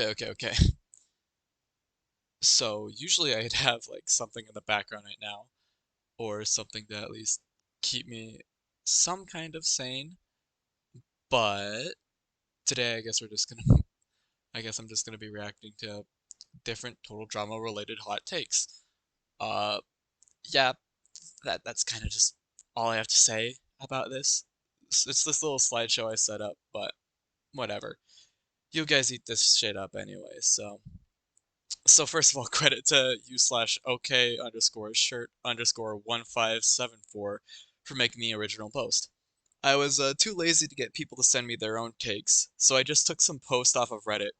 Okay. So usually I'd have like something in the background right now, or something to at least keep me some kind of sane. But today I guess we're just gonna I guess I'm just gonna be reacting to different total drama related hot takes. Uh yeah, that's kind of just all I have to say about this. It's this little slideshow I set up, but whatever. You guys eat this shit up anyway, so first of all, credit to u/ok underscore shirt underscore 1574 for making the original post. I was too lazy to get people to send me their own takes, so I just took some posts off of Reddit.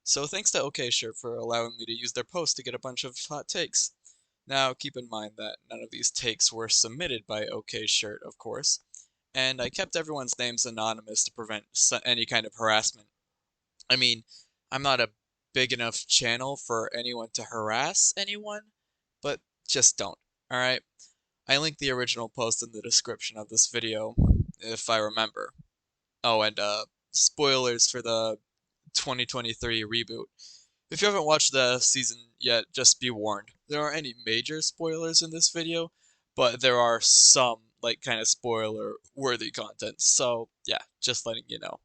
So thanks to OK Shirt for allowing me to use their post to get a bunch of hot takes. Now keep in mind that none of these takes were submitted by OK Shirt, of course, and I kept everyone's names anonymous to prevent any kind of harassment. I mean, I'm not a big enough channel for anyone to harass anyone, but just don't, alright? I linked the original post in the description of this video, if I remember. Oh, and spoilers for the 2023 reboot. If you haven't watched the season yet, just be warned. There aren't any major spoilers in this video, but there are some, like, kind of spoiler-worthy content. So, yeah, just letting you know.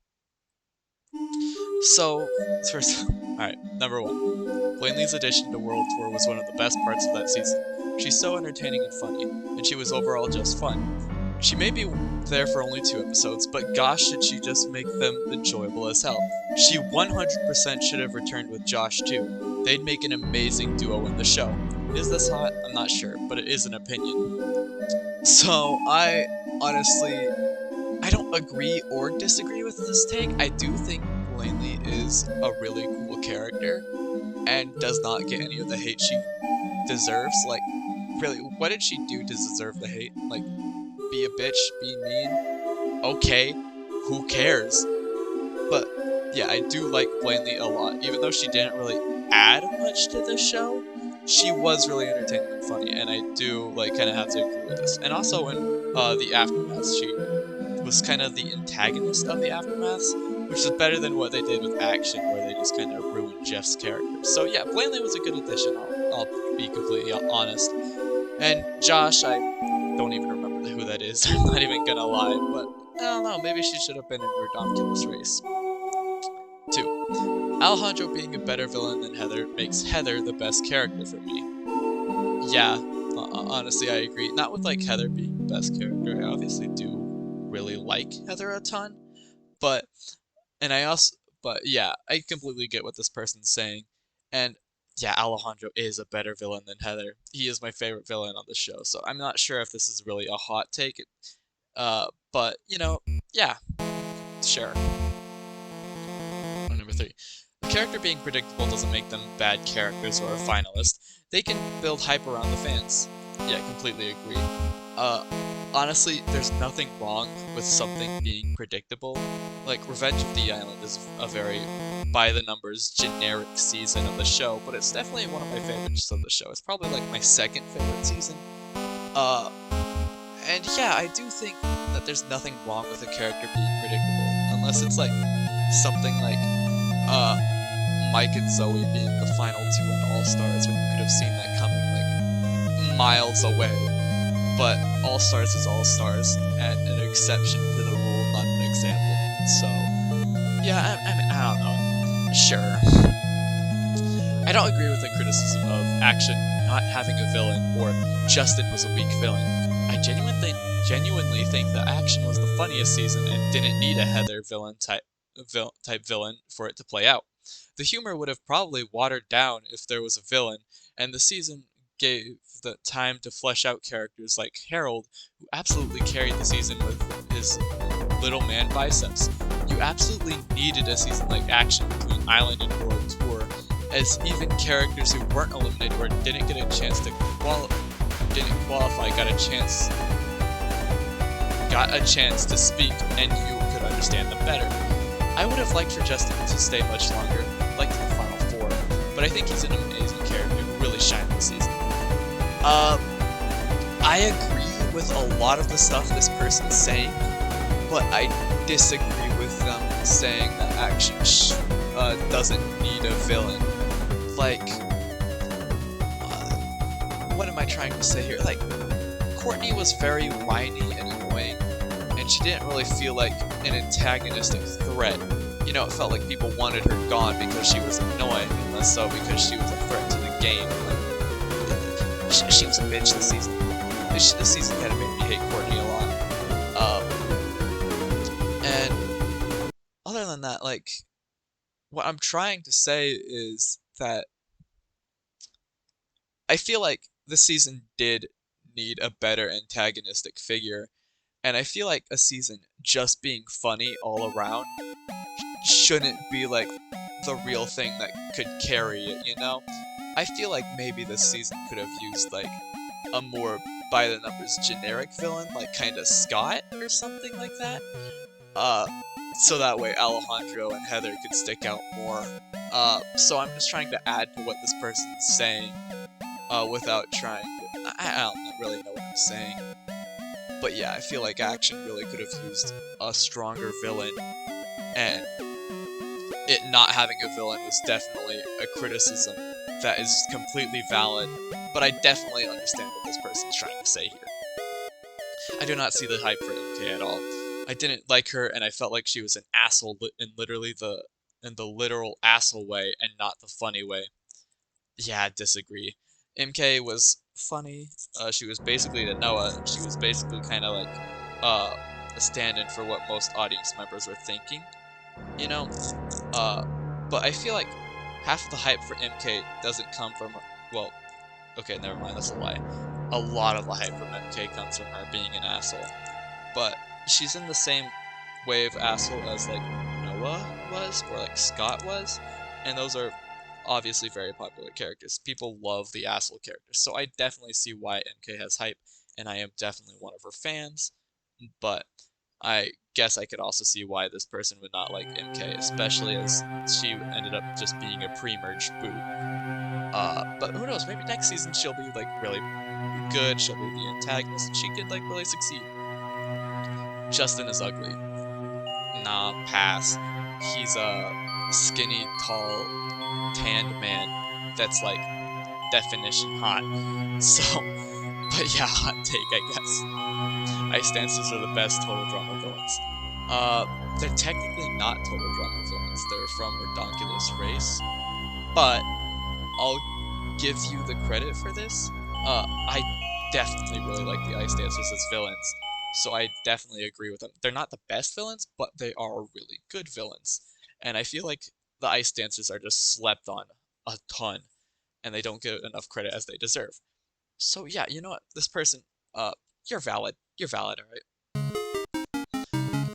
So, first, alright, number one. Blaney's addition to World Tour was one of the best parts of that season. She's so entertaining and funny, and she was overall just fun. She may be there for only 2 episodes, but gosh did she just make them enjoyable as hell. She 100% should have returned with Josh too. They'd make an amazing duo in the show. Is this hot? I'm not sure, but it is an opinion. So, I honestly, I don't agree or disagree with this take. I do think Laney is a really cool character and does not get any of the hate she deserves. Like, really, what did she do to deserve the hate? Like, be a bitch, be mean? Okay, who cares? But, yeah, I do like Blaney a lot. Even though she didn't really add much to the show, she was really entertaining and funny, and I do, like, kind of have to agree with this. And also in the Aftermath, she was kind of the antagonist of the Aftermaths, which is better than what they did with Action, where they just kind of ruined Jeff's character. So yeah, Blanley was a good addition, I'll be completely honest. And Josh, I don't even remember who that is, I'm not even gonna lie, but I don't know, maybe she should have been in Redonkulous Race. 2. Alejandro being a better villain than Heather makes Heather the best character for me. Yeah, honestly I agree. Not with like Heather being the best character, I obviously do really like Heather a ton, but yeah, I completely get what this person's saying, and yeah, Alejandro is a better villain than Heather. He is my favorite villain on the show, so I'm not sure if this is really a hot take, but you know, yeah, sure. Number 3. The character being predictable doesn't make them bad characters or a finalist. They can build hype around the fans. Yeah, completely agree. Honestly, there's nothing wrong with something being predictable. Like, Revenge of the Island is a very by-the-numbers generic season of the show, but it's definitely one of my favorites of the show. It's probably like my second favorite season. And yeah, I do think that there's nothing wrong with a character being predictable, unless it's like something like Mike and Zoe being the final 2 in All-Stars, when you could have seen that coming like miles away. But All-Stars is All-Stars, and an exception to the rule, not an example. So, yeah, I mean, I don't know. Sure. I don't agree with the criticism of Action not having a villain, or Justin was a weak villain. I genuinely think that Action was the funniest season and didn't need a Heather villain type villain for it to play out. The humor would have probably watered down if there was a villain, and the season gave the time to flesh out characters like Harold, who absolutely carried the season with his little man biceps. You absolutely needed a season like Action between Island and World Tour, as even characters who weren't eliminated or didn't get a chance to qualify got a chance to speak, and you could understand them better. I would have liked for Justin to stay much longer, like the Final 4, but I think he's an amazing character who really shined this season. I agree with a lot of the stuff this person's saying, but I disagree with them saying that Action doesn't need a villain. Like, what am I trying to say here? Like, Courtney was very whiny and annoying, and she didn't really feel like an antagonistic threat. You know, it felt like people wanted her gone because she was annoying, and less so because she was a threat to the game. Like, she was a bitch this season. This season kind of made me hate Courtney a lot. And other than that, like, what I'm trying to say is that I feel like this season did need a better antagonistic figure, and I feel like a season just being funny all around shouldn't be like the real thing that could carry it, you know? I feel like maybe this season could have used like a more by the numbers generic villain, like kinda Scott or something like that. So that way Alejandro and Heather could stick out more. So I'm just trying to add to what this person's saying, without trying to... I don't really know what I'm saying. But yeah, I feel like Action really could have used a stronger villain, and it not having a villain was definitely a criticism that is completely valid, but I definitely understand what this person's trying to say here. I do not see the hype for MK at all. I didn't like her, and I felt like she was an asshole in the literal asshole way, and not the funny way. Yeah, I disagree. MK was funny. She was basically the Noah. She was basically kind of like a stand-in for what most audience members were thinking, you know. But I feel like half of the hype for MK doesn't come from her. Well, okay, never mind. That's a lie. A lot of the hype from MK comes from her being an asshole. But she's in the same way of asshole as like Noah was, or like Scott was, and those are obviously very popular characters. People love the asshole characters, so I definitely see why MK has hype, and I am definitely one of her fans, but I guess I could also see why this person would not like MK, especially as she ended up just being a pre-merge boot. But who knows, maybe next season she'll be like really good, she'll be the antagonist, and she could like really succeed. Justin is ugly. Nah, pass. He's a skinny, tall, tanned man that's like definition hot. So, but yeah, hot take, I guess. Ice Dancers are the best total drama villains. They're technically not total drama villains. They're from Redonkulous race, but I'll give you the credit for this. I definitely really like the Ice Dancers as villains, so I definitely agree with them. They're not the best villains, but they are really good villains, and I feel like the Ice Dancers are just slept on a ton, and they don't get enough credit as they deserve. So yeah, you know what? This person, you're valid. You're valid, alright?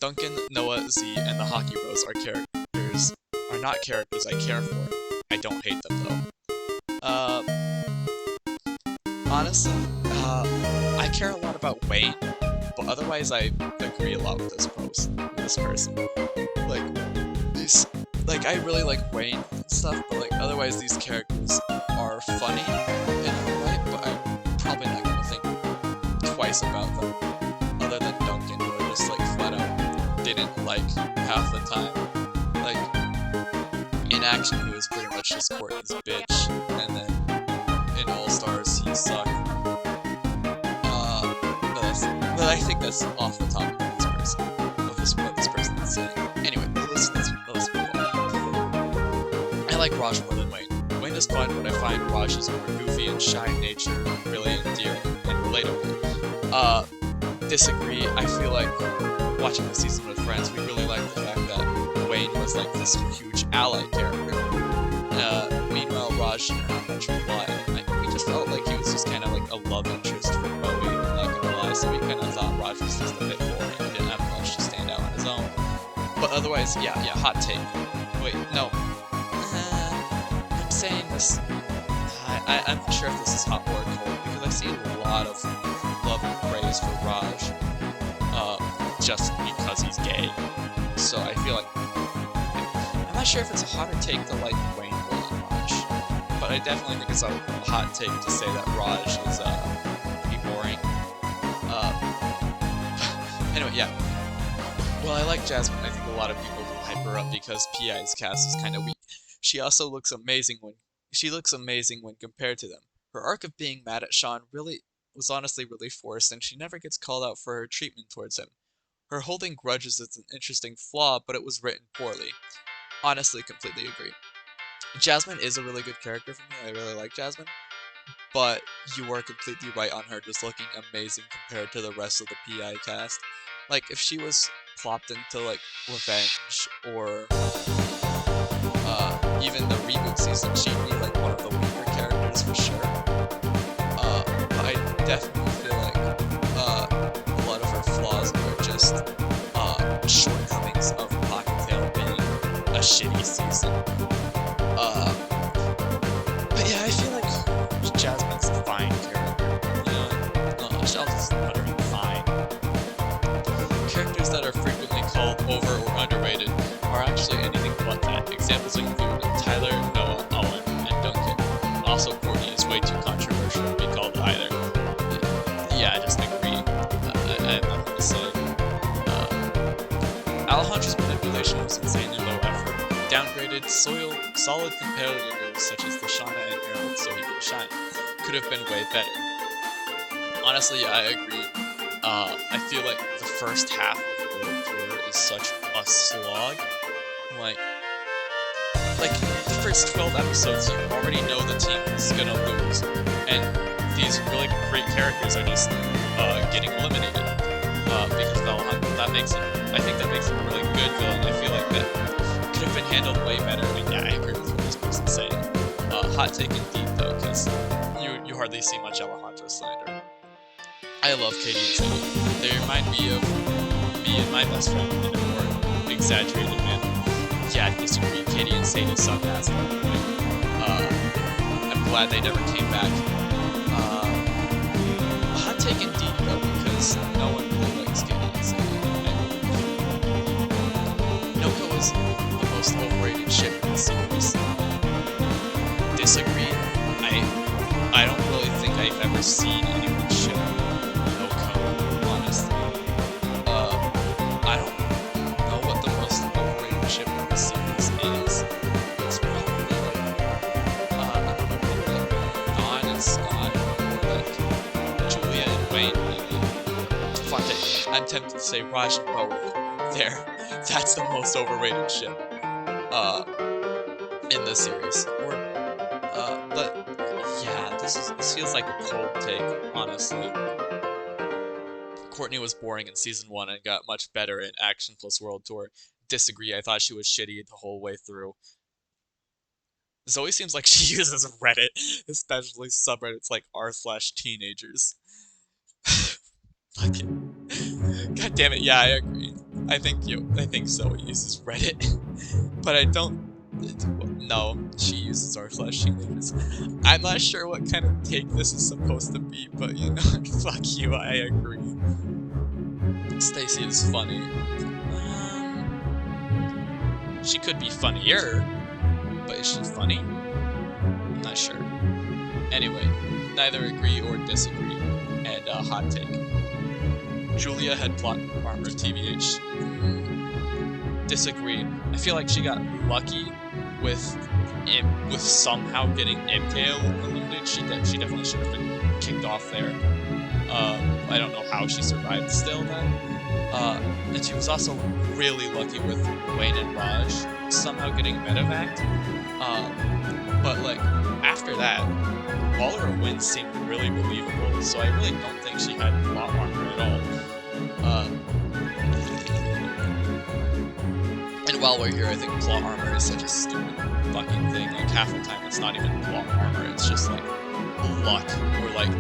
Duncan, Noah, Z, and the Hockey Bros are not characters I care for. I don't hate them though. Honestly, I care a lot about Wayne, but otherwise I agree a lot with this person. Like, I really like Wayne and stuff, but like, otherwise these characters are funny in a way, but I'm probably not gonna think twice about them, other than Duncan, who I just like flat out didn't like half the time. Like, in Action he was pretty much just Courtney's bitch, and then in All-Stars he sucked. But I think that's off the topic of this person, what this person is saying. Anyway, let's move on. I like Raj more than Wayne. Wayne is fun, but I find Raj's more goofy and shy nature really endearing and relatable. Disagree. I feel like watching the season with friends, we really liked the fact that Wayne was like this huge ally character. Meanwhile, Raj didn't have much reply. We just felt like he was just kind of like a love interest for Bowie, I'm not gonna lie, so we kind of thought Raj was just a bit boring. He didn't have much to stand out on his own. But otherwise, yeah, hot take. Wait, no. I'm saying this... I'm not sure if this is hot or cold, because I've seen a lot of love and praise for Raj, just because he's gay. So I feel like... I'm not sure if it's a hotter take to like Wayne more than Raj, but I definitely think it's a hot take to say that Raj is, pretty boring. Anyway, yeah. Well, I like Jasmine. I think a lot of people do hype her up because PI's cast is kind of weak. She also looks amazing when compared to them. Her arc of being mad at Sean really was honestly really forced, and she never gets called out for her treatment towards him. Her holding grudges is an interesting flaw, but it was written poorly. Honestly, completely agree. Jasmine is a really good character for me. I really like Jasmine, but you are completely right on her just looking amazing compared to the rest of the PI cast. Like, if she was plopped into, like, Revenge or even the reboot season, she'd be, like, one of the weaker characters for sure. But I definitely feel like a lot of her flaws are just shortcomings of Pocket being a shitty season. But yeah, I feel like Jasmine's a fine character. You know, I'll just put her in fine. Characters that are frequently called over or underrated are actually anything but that. Examples include Tyler, Noah, Owen, and Duncan. Also, Courtney is way too controversial to be called either. Yeah, I just agree. I have nothing to say. Alejandra's manipulation was insanely low effort. Downgraded, solid competitors such as Lashana and Harold so he could shine. Could have been way better. Honestly, I agree. I feel like the first half of the World Tour is such a slog. Like the first 12 episodes, you already know the team is gonna lose, and these really great characters are just getting eliminated because of Alejandra. I think that makes it a really good villain. I feel like that could have been handled way better. I mean, yeah, I agree with what this person's saying. Hot take indeed, though, because you hardly see much Alejandra slander. I love Katie and Sadie. They remind me of me and my best friend in a more exaggerated manner. Yeah, I disagree. Katie and Sadie suck ass at that point. I'm glad they never came back. Hot take indeed, though, because no one really likes Katie and Sadie. Noko is the most overrated ship in the series. Disagree. I don't really think I've ever seen anyone ship Noko, honestly. I don't know what the most overrated ship in the series is. It's probably like, I don't know, maybe like Dawn and Scott, or like Julia and Wayne, maybe. Fuck it. I'm tempted to say Raj and Bo. There. That's the most overrated ship in the series. But yeah, this feels like a cold take, honestly. Courtney was boring in season 1 and got much better in Action Plus World Tour. Disagree, I thought she was shitty the whole way through. Zoe seems like she uses Reddit, especially subreddits like r/teenagers. Fuck it. God damn it, yeah, I agree. I think Zoe uses Reddit, but I don't. No, she uses r/teenagers. I'm not sure what kind of take this is supposed to be, but you know, fuck you, I agree. Stacy is funny. She could be funnier, but is she funny? I'm not sure. Anyway, neither agree or disagree, and hot take. Julia had plot armor, TBH. Disagree. I feel like she got lucky with somehow getting MKO eliminated. She definitely should have been kicked off there. I don't know how she survived still then. And she was also really lucky with Wayne and Raj somehow getting medevac. But like after that, all her wins seemed really believable. So I really don't think she had plot armor at all. And while we're here, I think plot armor is such a stupid fucking thing. Like half the time it's not even plot armor, it's just like luck or like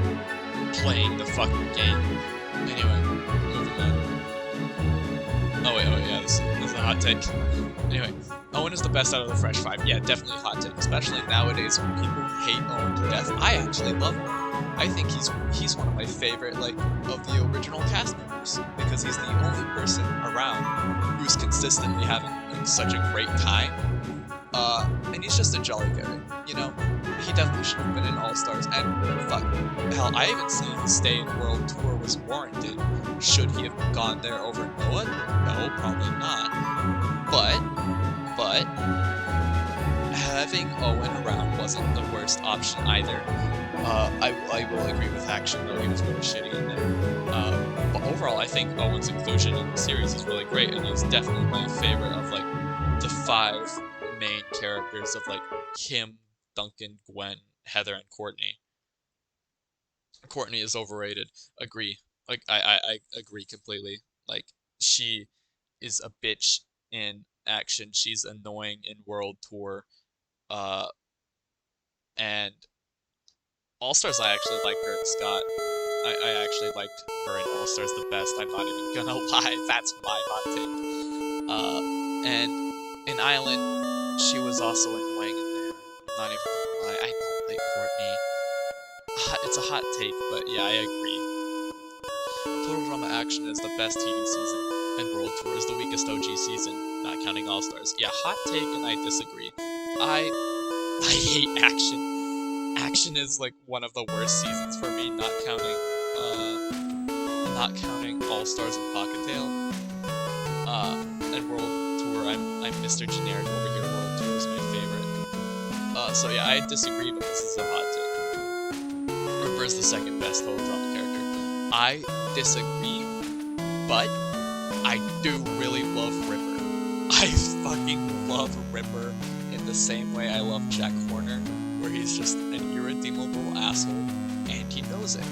playing the fucking game. Anyway, moving on. Oh yeah, this is a hot take. Anyway, Owen is the best out of the Fresh Five. Yeah, definitely a hot take, especially nowadays when people hate Owen to death. I actually love him. I think he's one of my favorite, like, of the original cast members, because he's the only person around who's consistently having like such a great time. And he's just a jolly guy, you know? He definitely should have been in All-Stars, and fuck, hell, I even say the stay in World Tour was warranted. Should he have gone there over Noah? No, probably not. But, having Owen around wasn't the worst option either. I will agree with Action, though he was really shitty in there. But overall, I think Owen's inclusion in the series is really great, and he's definitely my favorite of like the 5 main characters of like him, Duncan, Gwen, Heather, and Courtney. Courtney is overrated. Agree. Like I agree completely. Like she is a bitch in Action. She's annoying in World Tour. Uh, and All Stars, I actually like her and Scott. I actually liked her in All Stars the best. I'm not even gonna lie. That's my hot take. And in Island, she was also annoying in there. I'm not even gonna lie. I don't like Courtney. It's a hot take, but yeah, I agree. Total Drama Action is the best TD season, and World Tour is the weakest OG season, not counting All Stars. Yeah, hot take, and I disagree. I hate Action. Action is like one of the worst seasons for me, not counting All Stars and Pocket Tail. And World Tour, I'm Mr. Generic over here. World Tour is my favorite. So yeah, I disagree, but this is a hot take. Ripper is the second best total drama character. I disagree, but I do really love Ripper. I fucking love Ripper in the same way I love Jack Horner, where he's just an irredeemable asshole, and he knows it.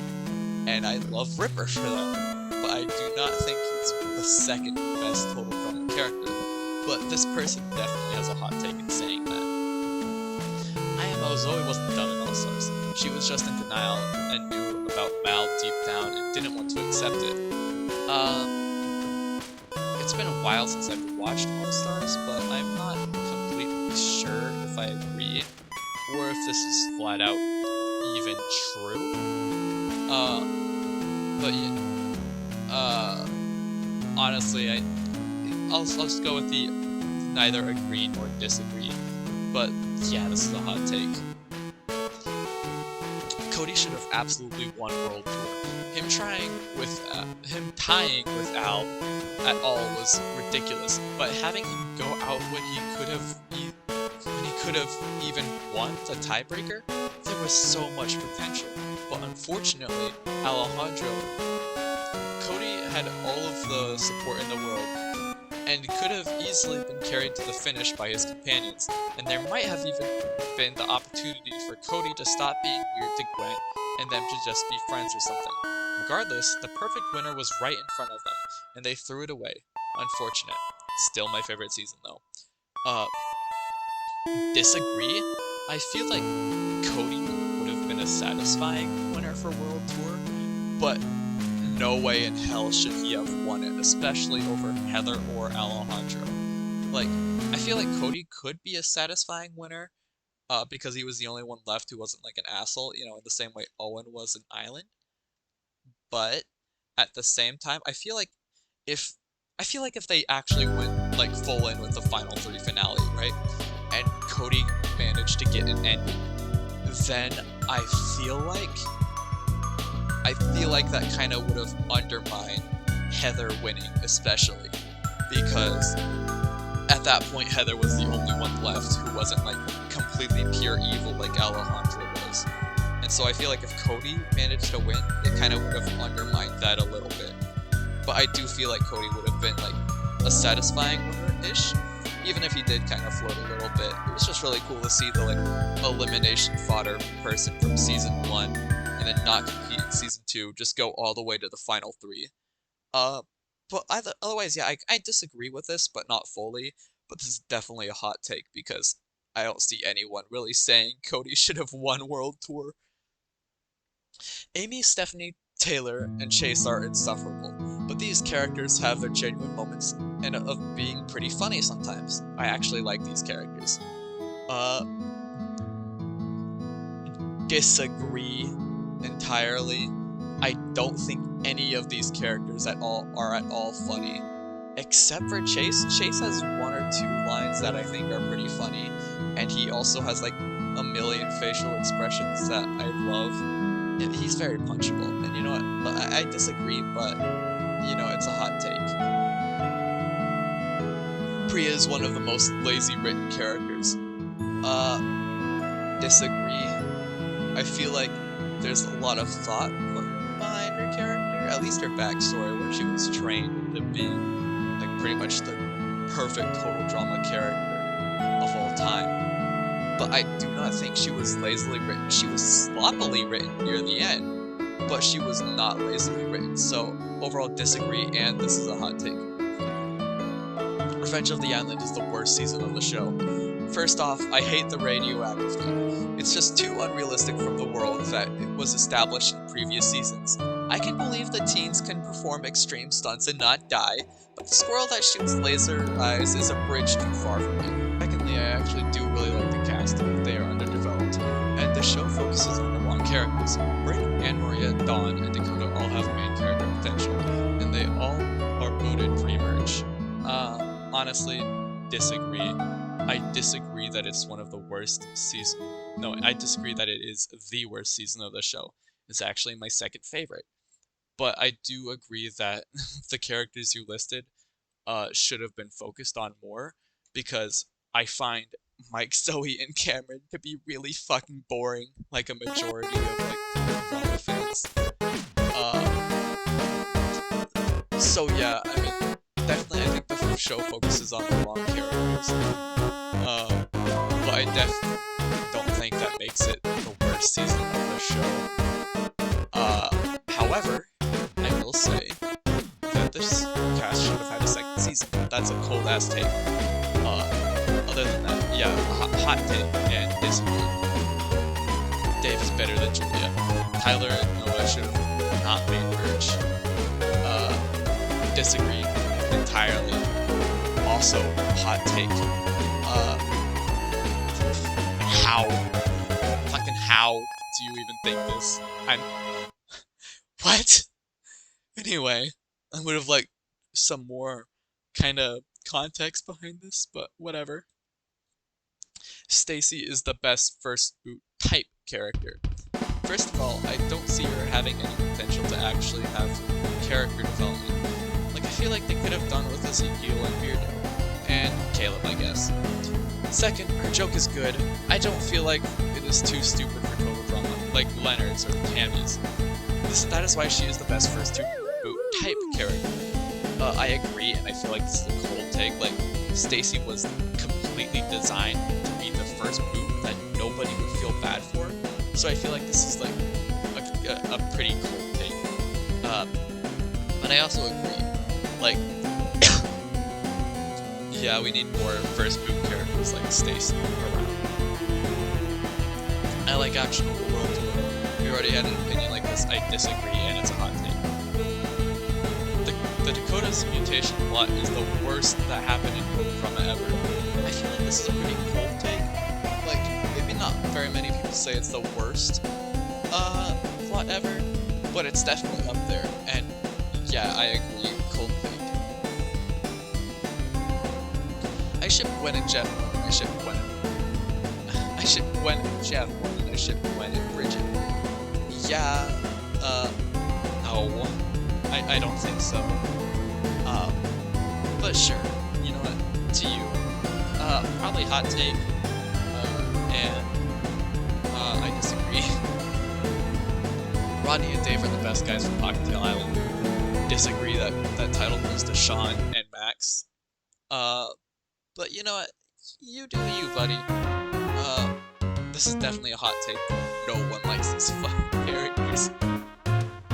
And I love Ripper for that, but I do not think he's the second best total drama character. But this person definitely has a hot take in saying that. IMO Zoe wasn't done in All Stars. She was just in denial and knew about Mal deep down and didn't want to accept it. It's been a while since I've watched All Stars, but I'm not completely sure if I agree or if this is flat out even true. But yeah, honestly, I'll just go with the neither agree nor disagree. But yeah, this is a hot take. Cody should have absolutely won World Tour. Him tying with Al at all was ridiculous. But having him go out when he could have even won the tiebreaker, there was so much potential. But unfortunately, Cody had all of the support in the world, and could have easily been carried to the finish by his companions, and there might have even been the opportunity for Cody to stop being weird to Gwen, and them to just be friends or something. Regardless, the perfect winner was right in front of them, and they threw it away. Unfortunate. Still my favorite season, though. Disagree? I feel like Cody would have been a satisfying winner for World Tour, but no way in hell should he have won it, especially over Heather or Alejandro. Like, I feel like Cody could be a satisfying winner, because he was the only one left who wasn't like an asshole, in the same way Owen was in Island. But at the same time, I feel like if they actually went like full in with the final 3 finale, right? And Cody managed to get an ending, then I feel like that kind of would have undermined Heather winning, especially because at that point Heather was the only one left who wasn't like completely pure evil like Alejandro was. And so I feel like if Cody managed to win, it kind of would have undermined that a little bit. But I do feel like Cody would have been like a satisfying winner-ish, even if he did kind of float a little bit. It was just really cool to see the like elimination fodder person from season 1 and then not compete in season 2, just go all the way to the final 3. But otherwise, yeah, I disagree with this, but not fully. But this is definitely a hot take because I don't see anyone really saying Cody should have won World Tour. Amy, Stephanie, Taylor, and Chase are insufferable, but these characters have their genuine moments and of being pretty funny sometimes. I actually like these characters. Disagree entirely. I don't think any of these characters are at all funny, except for Chase. Chase has 1 or 2 lines that I think are pretty funny, and he also has like a million facial expressions that I love. And he's very punchable, and you know what? I disagree, but it's a hot take. Priya is one of the most lazy written characters. Disagree. I feel like there's a lot of thought put behind her character, at least her backstory, where she was trained into being like pretty much the perfect total drama character of all time. But I do not think she was lazily written. She was sloppily written near the end, but she was not lazily written. So overall disagree, and this is a hot take. Revenge of the Island is the worst season of the show. First off, I hate the radioactive thing. It's just too unrealistic from the world that it was established in previous seasons. I can believe the teens can perform extreme stunts and not die, but the squirrel that shoots laser eyes is a bridge too far for me. Secondly, I actually do really like the cast. They are underdeveloped, and the show focuses on the wrong characters. Britt, Anne Maria, Dawn, and Dakota all have main character potential, and they all are booted pre-merge. Honestly, disagree. I disagree that it's one of the worst seasons. No, I disagree that it is the worst season of the show. It's actually my second favorite. But I do agree that the characters you listed should have been focused on more, because I find Mike, Zoe, and Cameron to be really fucking boring, like a majority of like drama fans. So yeah, I mean, definitely I think the show focuses on the wrong characters. But I definitely don't think that makes it the worst season of the show. However, I will say that this cast should have had a second season. That's a cold ass take. Other than that, yeah, hot take and disagree. Dave is better than Julia. Tyler and Noah should have not made merge. Disagree entirely. Also, hot take. How do you even think this? What? Anyway, I would have liked some more kind of context behind this, but whatever. Stacy is the best first boot type character. First of all, I don't see her having any potential to actually have character development. Like, I feel like they could have done with Ezekiel and Beardo. And Caleb, I guess. Second, her joke is good. I don't feel like it is too stupid for total drama, like Leonard's or Tammy's. That is why she is the best first two boot type character. I agree, and I feel like this is a cold take. Like, Stacy was completely designed to be the first boot that nobody would feel bad for. So I feel like this is like a pretty cold take. But I also agree. Like, yeah, we need more first boot characters like Stacy around. I like action overworld. We already had an opinion like this. I disagree, and it's a hot take. The Dakota's mutation plot is the worst that happened in total drama ever. I feel like this is a pretty cold take. Like, maybe not very many people say it's the worst plot ever, but it's definitely up there. And yeah, I agree. Cold take. I ship Gwen and Jeff. I ship Gwen and Jeff. I ship Gwen and Bridget. Yeah. No. I don't think so. But sure. You know what? To you. Probably hot take. And I disagree. Rodney and Dave are the best guys from Cocktail Island. Disagree that title goes to Sean and Max. But you know what? You do you, buddy. This is definitely a hot take. No one likes these fucking characters.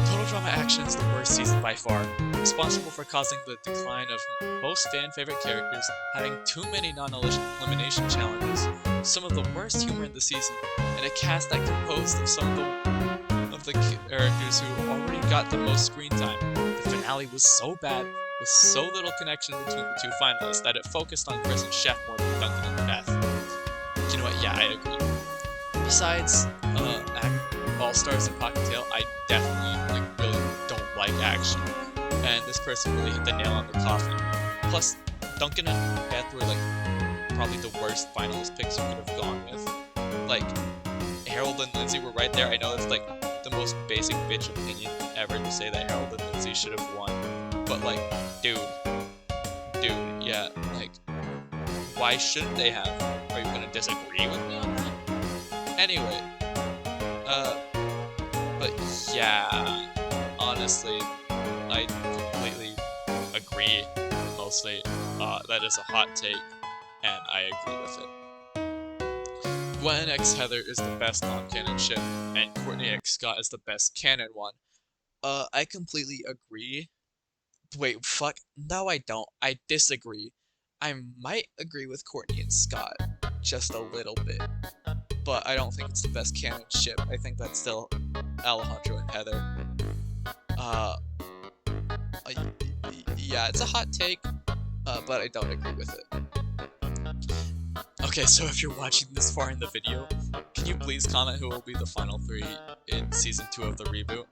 Total Drama Action is the worst season by far, responsible for causing the decline of most fan-favorite characters, having too many non-elimination challenges, some of the worst humor in the season, and a cast that composed of some of the characters who already got the most screen time. The finale was so bad, with so little connection between the two finalists, that it focused on Chris and Chef more than Duncan and Beth. You know what? Yeah, I agree. Besides All-Stars and Cocktail, I definitely really don't like action, and this person really hit the nail on the coffin. Plus, Duncan and Beth were probably the worst finalist picks you could have gone with. Like, Harold and Lindsay were right there. I know it's the most basic bitch opinion ever to say that Harold and Lindsay should have won, but dude, yeah, why shouldn't they have? Are you gonna disagree with me on that? Anyway, but yeah, honestly, I completely agree, mostly. That is a hot take, and I agree with it. Gwen X Heather is the best non-canon ship, and Courtney X Scott is the best canon one. I completely agree. Wait, fuck. No, I don't. I disagree. I might agree with Courtney and Scott just a little bit, but I don't think it's the best canon ship. I think that's still Alejandro and Heather. Yeah, it's a hot take, but I don't agree with it. Okay, so if you're watching this far in the video, can you please comment who will be the final 3 in Season 2 of the reboot?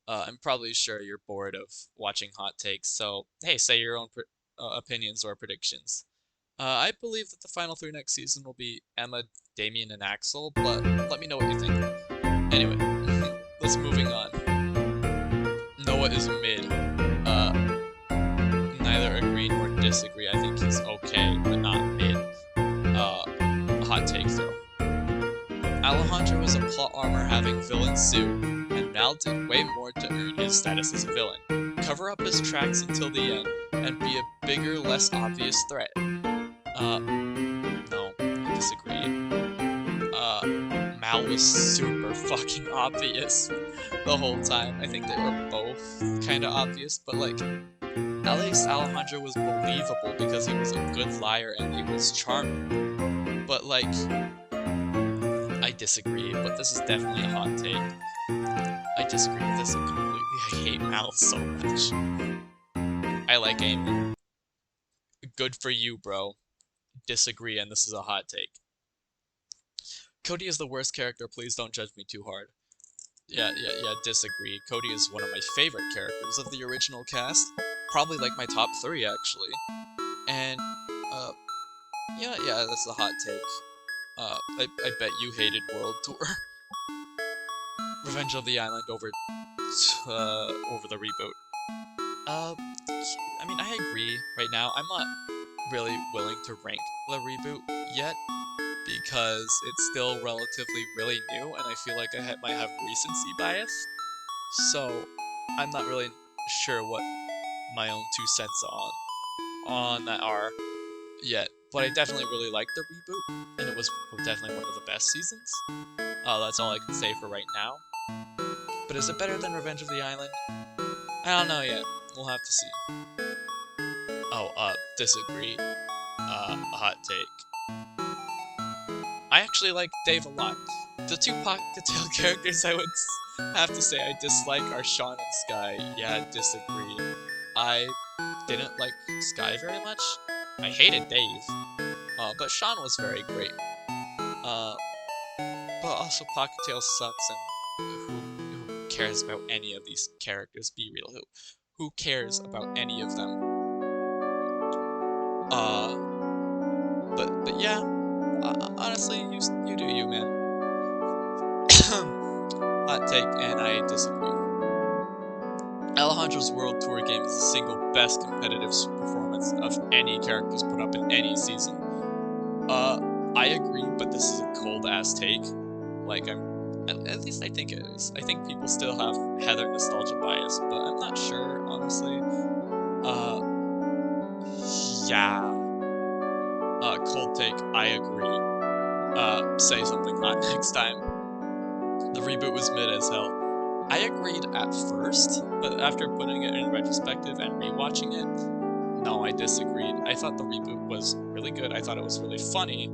I'm probably sure you're bored of watching hot takes, so hey, say your own opinions or predictions. I believe that the final 3 next season will be Emma, Damien, and Axel, but let me know what you think. Anyway, let's moving on. Noah is mid. Neither agree nor disagree. I think he's okay, but not mid. A hot take though. Alejandro is a plot armor having villain suit, and Mal did way more to earn his status as a villain. Cover up his tracks until the end, and be a bigger, less obvious threat. No, I disagree. Mal was super fucking obvious the whole time. I think they were both kinda obvious, but like, at least Alejandro was believable because he was a good liar and he was charming. But like, I disagree, but this is definitely a hot take. I disagree with this completely. I hate Mal so much. I like Eamon. Good for you, bro. Disagree, and this is a hot take. Cody is the worst character, please don't judge me too hard. Yeah, disagree. Cody is one of my favorite characters of the original cast. Probably like my top 3, actually. And, yeah, that's a hot take. I bet you hated World Tour. Revenge of the Island over the reboot. I mean, I agree right now. I'm not really willing to rank the reboot yet, because it's still relatively really new, and I feel like I might have recency bias. So, I'm not really sure what my own 2 cents on that are yet. But I definitely really liked the reboot, and it was definitely one of the best seasons. That's all I can say for right now. But is it better than Revenge of the Island? I don't know yet. We'll have to see. Oh, disagree. A hot take. I actually like Dave a lot. The 2 Pocket characters I would have to say I dislike are Sean and Sky. Yeah, disagree. I didn't like Sky very much. I hated Dave. But Sean was very great. But also Pocket Tail sucks, and who cares about any of these characters? Be real. Who cares about any of them? But yeah. Honestly, you do you, man. Hot take, and I disagree. Alejandro's World Tour game is the single best competitive performance of any characters put up in any season. I agree, but this is a cold-ass take. Like, at least I think it is. I think people still have Heather nostalgia bias, but I'm not sure, honestly. Yeah. Cold take, I agree. Say something hot next time. The reboot was mid as hell. I agreed at first, but after putting it in retrospective and rewatching it, no, I disagreed. I thought the reboot was really good. I thought it was really funny,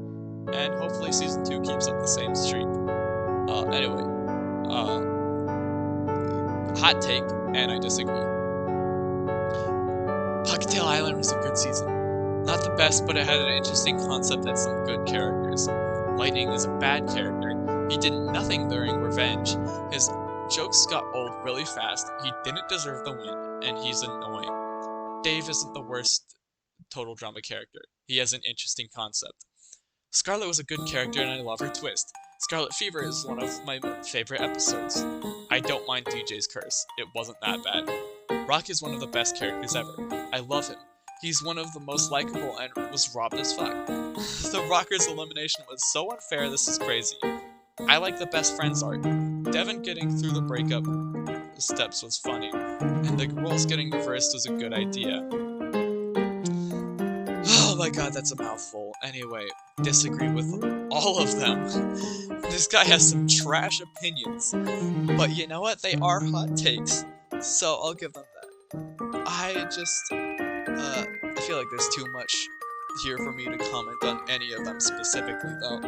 and hopefully season 2 keeps up the same streak. Anyway, hot take, and I disagree. Pocket Island was a good season. Not the best, but it had an interesting concept and some good characters. Lightning is a bad character. He did nothing during Revenge. His jokes got old really fast. He didn't deserve the win, and he's annoying. Dave isn't the worst total drama character. He has an interesting concept. Scarlet was a good character, and I love her twist. Scarlet Fever is one of my favorite episodes. I don't mind DJ's curse. It wasn't that bad. Rock is one of the best characters ever. I love him. He's one of the most likable and was robbed as fuck. The Rockers' elimination was so unfair, this is crazy. I like the best friends arc. Devin getting through the breakup steps was funny, and the girls getting reversed was a good idea. Oh my god, that's a mouthful. Anyway, disagree with all of them. This guy has some trash opinions, but you know what? They are hot takes, so I'll give them that. I feel like there's too much here for me to comment on any of them specifically, though.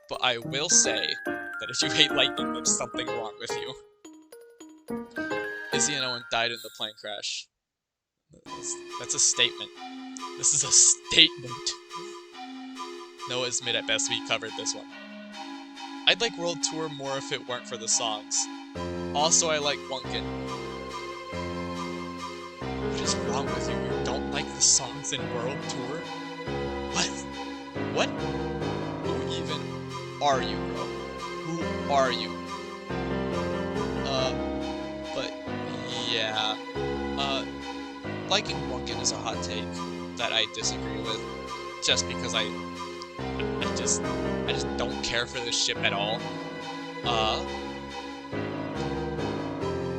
But I will say that if you hate lightning, there's something wrong with you. Izzy and Owen died in the plane crash. That's a statement. This is a statement. Noah admit at best we covered this one. I'd like World Tour more if it weren't for the songs. Also, I like Wunkin. What is wrong with you? You don't like the songs in World Tour? What? What? Who even are you, bro? Who are you? But yeah. Liking Wunkin is a hot take that I disagree with, just because I just don't care for this ship at all.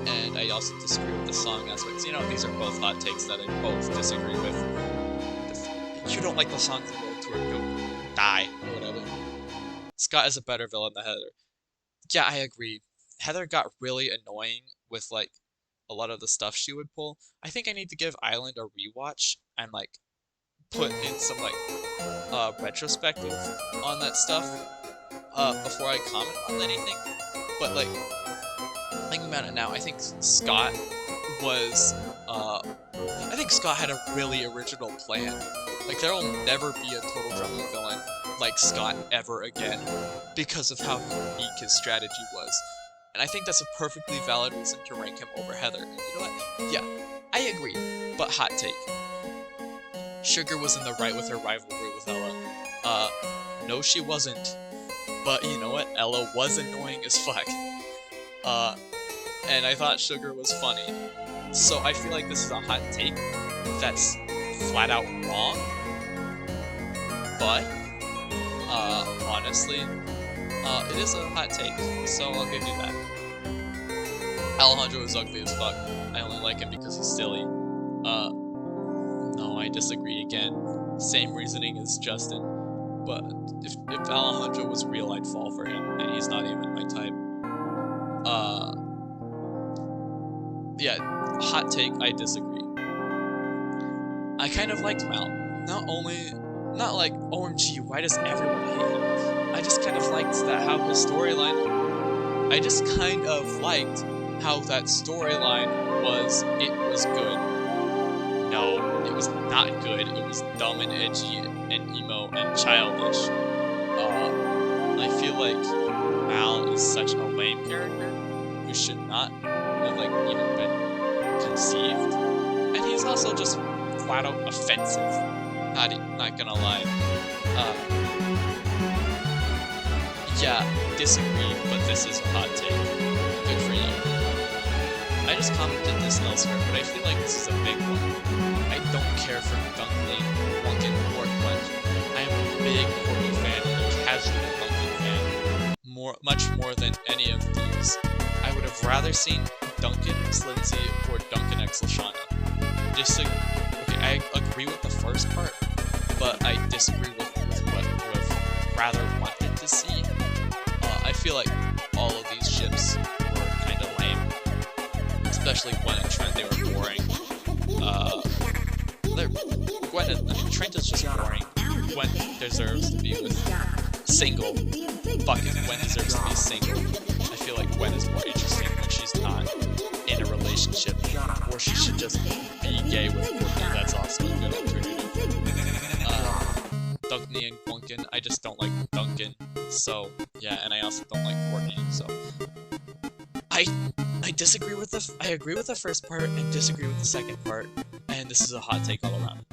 And I also disagree with the song aspects. You know, these are both hot takes that I both disagree with. If you don't like the songs in World Tour, go die, or whatever. Scott is a better villain than Heather. Yeah, I agree. Heather got really annoying with, like, a lot of the stuff she would pull. I think I need to give Island a rewatch and, like, put in some, like, retrospective on that stuff, before I comment on anything. But, like, thinking about it now, I think Scott was, I think Scott had a really original plan. Like, there'll never be a Total Drama villain like Scott ever again, because of how unique his strategy was. And I think that's a perfectly valid reason to rank him over Heather. And you know what? Yeah, I agree, but hot take. Sugar was in the right with her rivalry with Ella. No she wasn't. But you know what? Ella was annoying as fuck. And I thought Sugar was funny. So I feel like this is a hot take that's flat out wrong. But, honestly, it is a hot take, so I'll give you that. Alejandro is ugly as fuck. I only like him because he's silly. No, I disagree again. Same reasoning as Justin. But if Alejandro was real, I'd fall for him, and he's not even my type. Yeah, hot take, I disagree. I kind of liked Mal. Not like, OMG, why does everyone hate him? I just kind of liked how his storyline, I just kind of liked how that storyline was, it was good. No, it was not good. It was dumb and edgy and emo and childish. I feel like Mal is such a lame character who should not have, like, even been conceived. And he's also just flat out offensive. Not gonna lie. Yeah, disagree, but this is a hot take. Good for you. I just commented this elsewhere, but I feel like this is a big one. I don't care for Dunkley, Wunkin, or Quench. I am a big Courtney fan and a casual Duncan fan. Much more than any of these. I would have rather seen Duncan x Lindsay or Duncan x Lashana. Okay, I agree with the first part, but I disagree with what you have rather wanted to see. I feel like all of these ships were kind of lame, especially Gwen and Trent. They were boring. Trent is just boring. Gwen deserves to be with single. Fucking Gwen deserves to be single. I feel like Gwen is more interesting when she's not in a relationship, or she should just be gay with Courtney. That's also a good alternative. Duncan and Wunkin, I just don't like Duncan, so yeah, and I also don't like Courtney, so I disagree with I agree with the first part and disagree with the second part, and this is a hot take all around.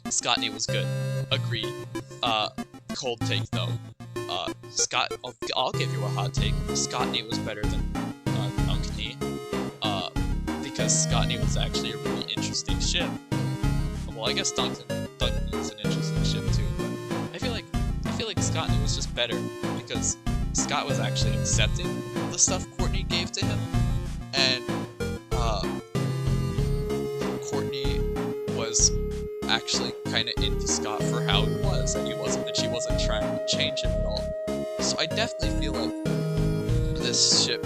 Scottney was good, agreed. Cold take though. I'll give you a hot take. Scottney was better than Duncan, because Scottney was actually a really interesting ship. well, I guess Duncan is an interesting ship too, but I feel like Scott was just better because Scott was actually accepting the stuff Courtney gave to him, and Courtney was actually kind of into Scott for how he was, and she wasn't trying to change him at all. So I definitely feel like this ship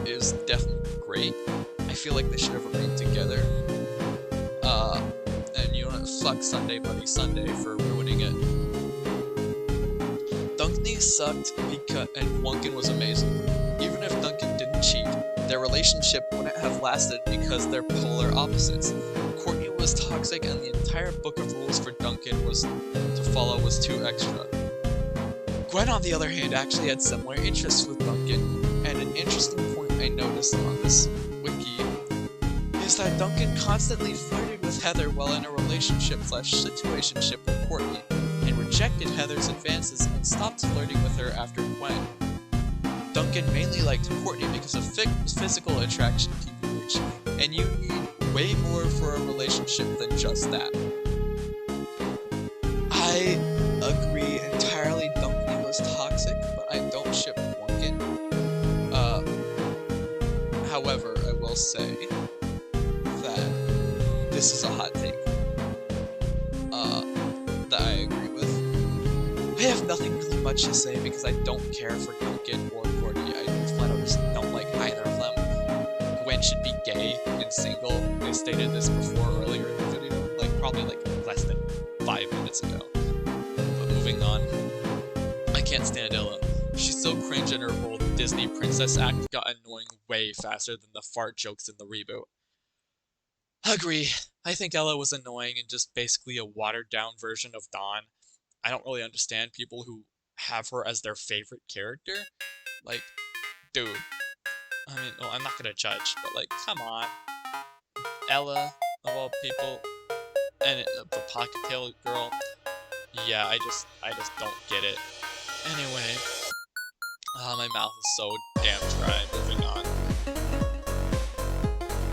is definitely great. I feel like they should have remained together. And you know what? Fuck Sunday Buddy Sunday for ruining it. Duncan sucked and Wonkin was amazing. Even if Duncan didn't cheat, their relationship wouldn't have lasted because they're polar opposites. Courtney was toxic, and the entire book of rules for Duncan to follow was too extra. Gwen, on the other hand, actually had similar interests with Duncan, and an interesting point I noticed on this wiki is that Duncan constantly flirted with Heather while in a relationship/situationship with Courtney, and rejected Heather's advances and stopped flirting with her after Gwen. Duncan mainly liked Courtney because of physical attraction, TBH, and you need way more for a relationship than just that. I agree entirely Duncan was toxic, but I don't ship Wonkin. However, I will say that this is a hot take that I agree with. I have nothing really much to say because I don't care for Duncan or Courtney. I flat out just don't like either of them. Gwen should be gay and single. I stated this before earlier in the video, probably less than 5 minutes ago. But moving on, I can't stand Ella. She's so cringe, and her whole Disney princess act got annoying way faster than the fart jokes in the reboot. Agree. I think Ella was annoying and just basically a watered-down version of Dawn. I don't really understand people who have her as their favorite character. Dude. I mean, well, I'm not gonna judge, but come on. Ella, of all people, and the Pocket Tail girl. Yeah, I just don't get it. Anyway, my mouth is so damn dry. Moving on.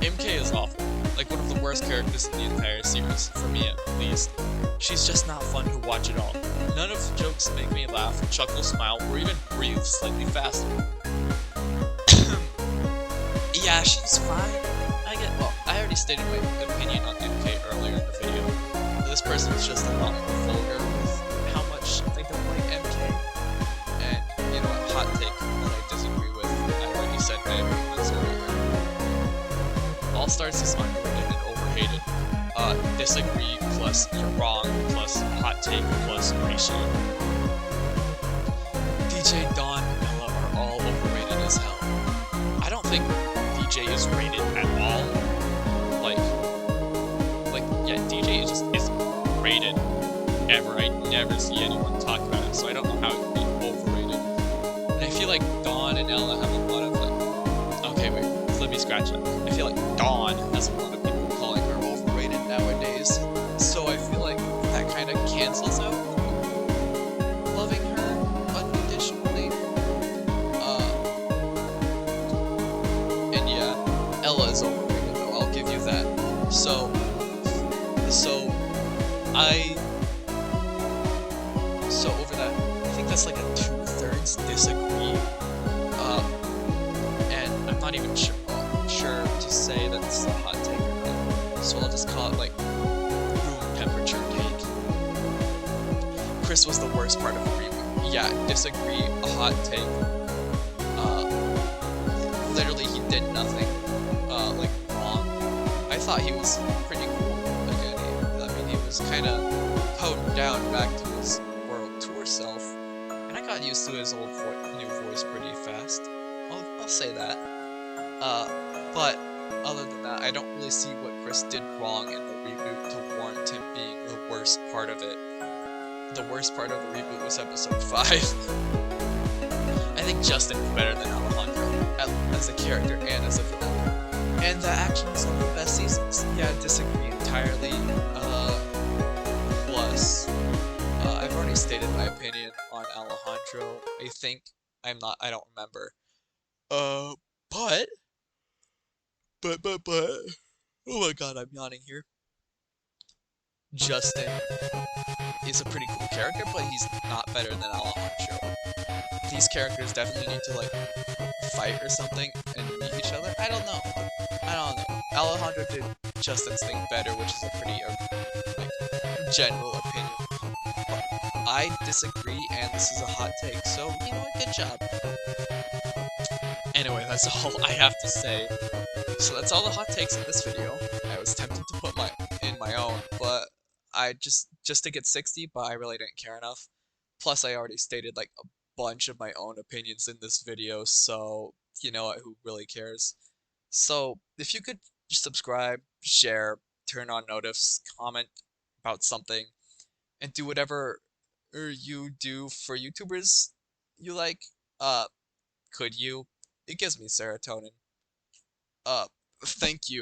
MK is awful. One of the worst characters in the entire series, for me at least. She's just not fun to watch at all. None of the jokes make me laugh, chuckle, smile, or even breathe slightly faster. Yeah, she's fine. I already stated my opinion on MK earlier in the video. This person is just a lot more vulgar with how much they don't like MK. And, you know what, hot take that I disagree with. I already said my opinions earlier. All-Stars is underrated and overhated. Disagree plus you're wrong plus hot take plus ratio. DJ, Dawn, and Ella are all overrated as hell. I don't think DJ is rated at all. Yeah, DJ isn't rated ever. I never see anyone talk about it, so I don't know how it could be overrated. And I feel like Dawn and Ella have a lot of okay, wait, let me scratch that. I feel like Dawn has a lot of people calling her overrated nowadays, so I feel like that kind of cancels out loving her unconditionally. And yeah, Ella is overrated though, I'll give you that. So over that, I think that's a 2/3 disagree. And I'm not even sure to say that this is a hot take or not. So I'll just call it room temperature take. Chris was the worst part of the reboot. Yeah, disagree, a hot take. Literally he did nothing wrong. I thought he was pretty cool. He was kind of toned down back to his world tour self, and I got used to his old new voice pretty fast. I'll say that. But other than that, I don't really see what Chris did wrong in the reboot to warrant him being the worst part of it. The worst part of the reboot was episode 5. I think Justin's better than Alejandro as a character and as a villain. And the action is one of the best seasons. Yeah, disagree entirely. Plus, I've already stated my opinion on Alejandro. I don't remember. But, oh my god, I'm yawning here. Justin is a pretty cool character, but he's not better than Alejandro. These characters definitely need to like fight or something and meet each other. I don't know. I don't know. Alejandro did Justin's thing better, which is a pretty like general opinion. But I disagree, and this is a hot take. So you know what? Good job. Anyway, that's all I have to say. So that's all the hot takes in this video. I was tempted to put my own, but I just to get 60, but I really didn't care enough. Plus, I already stated like a bunch of my own opinions in this video, so you know what, who really cares? So if you could subscribe, share, turn on notifs, comment about something, and do whatever you do for YouTubers you like, uh, could you? It gives me serotonin. Uh, thank you.